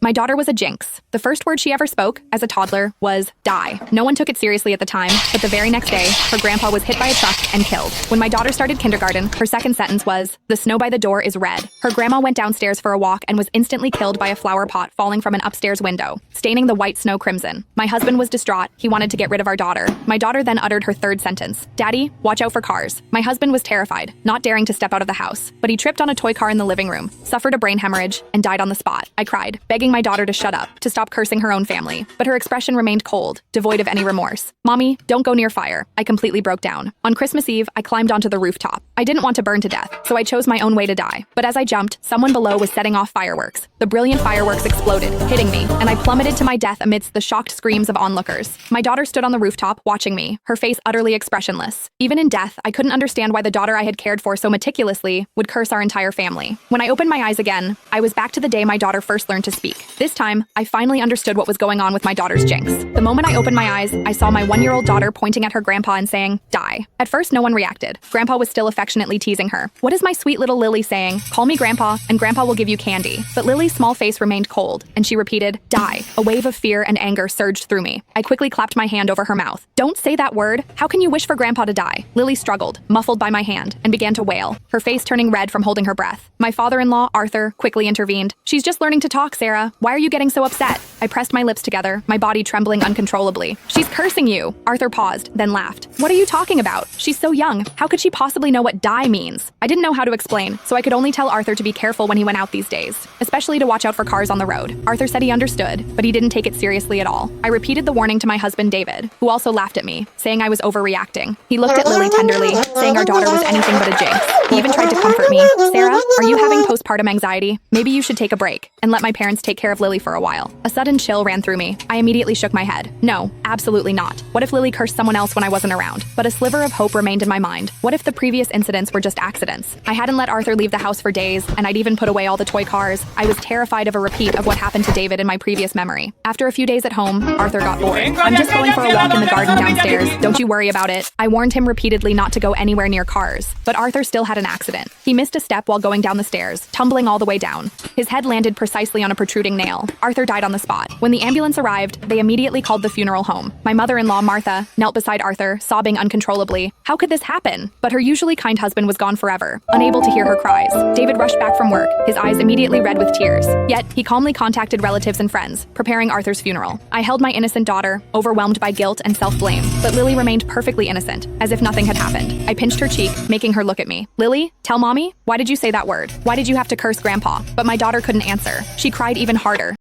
My daughter was a jinx. The first word she ever spoke, as a toddler, was die. No one took it seriously at the time, but the very next day, her grandpa was hit by a truck and killed. When my daughter started kindergarten, her second sentence was, "The snow by the door is red." Her grandma went downstairs for a walk and was instantly killed by a flower pot falling from an upstairs window, staining the white snow crimson. My husband was distraught. He wanted to get rid of our daughter. My daughter then uttered her third sentence, "Daddy, watch out for cars." My husband was terrified, not daring to step out of the house, but he tripped on a toy car in the living room, suffered a brain hemorrhage, and died on the spot. I cried, begging my daughter to shut up, to stop cursing her own family, but her expression remained cold, devoid of any remorse. "Mommy, don't go near fire." I completely broke down. On Christmas Eve, I climbed onto the rooftop. I didn't want to burn to death, so I chose my own way to die. But as I jumped, someone below was setting off fireworks. The brilliant fireworks exploded, hitting me, and I plummeted to my death amidst the shocked screams of onlookers. My daughter stood on the rooftop, watching me, her face utterly expressionless. Even in death, I couldn't understand why the daughter I had cared for so meticulously would curse our entire family. When I opened my eyes again, I was back to the day my daughter first learned to speak. This time, I finally understood what was going on with my daughter's jinx. The moment I opened my eyes, I saw my 1-year-old daughter pointing at her grandpa and saying, "Die." At first, no one reacted. Grandpa was still affectionately teasing her. "What is my sweet little Lily saying? Call me Grandpa, and Grandpa will give you candy." But Lily's small face remained cold, and she repeated, "Die." A wave of fear and anger surged through me. I quickly clapped my hand over her mouth. "Don't say that word. How can you wish for Grandpa to die?" Lily struggled, muffled by my hand, and began to wail, her face turning red from holding her breath. My father-in-law, Arthur, quickly intervened. "She's just learning to talk, Sarah. Why are you getting so upset?" I pressed my lips together, my body trembling uncontrollably. "She's cursing you." Arthur paused, then laughed. "What are you talking about? She's so young. How could she possibly know what die means?" I didn't know how to explain, so I could only tell Arthur to be careful when he went out these days, especially to watch out for cars on the road. Arthur said he understood, but he didn't take it seriously at all. I repeated the warning to my husband, David, who also laughed at me, saying I was overreacting. He looked at Lily tenderly, saying our daughter was anything but a jinx. He even tried to comfort me. "Sarah, are you having postpartum anxiety? Maybe you should take a break and let my parents take care of Lily for a while." A sudden chill ran through me. I immediately shook my head. No, absolutely not. What if Lily cursed someone else when I wasn't around? But a sliver of hope remained in my mind. What if the previous incidents were just accidents? I hadn't let Arthur leave the house for days, and I'd even put away all the toy cars. I was terrified of a repeat of what happened to David in my previous memory. After a few days at home, Arthur got bored. "I'm just going for a walk in the garden downstairs. Don't you worry about it." I warned him repeatedly not to go anywhere near cars, but Arthur still had an accident. He missed a step while going down the stairs, tumbling all the way down. His head landed precisely on a protruding nail. Arthur died on the spot. When the ambulance arrived, they immediately called the funeral home. My mother-in-law, Martha, knelt beside Arthur, sobbing uncontrollably. How could this happen? But her usually kind husband was gone forever, unable to hear her cries. David rushed back from work, his eyes immediately red with tears. Yet, he calmly contacted relatives and friends, preparing Arthur's funeral. I held my innocent daughter, overwhelmed by guilt and self-blame, but Lily remained perfectly innocent, as if nothing had happened. I pinched her cheek, making her look at me. "Lily, tell Mommy, why did you say that word? Why did you have to curse Grandpa?" But my daughter couldn't answer. She cried even harder.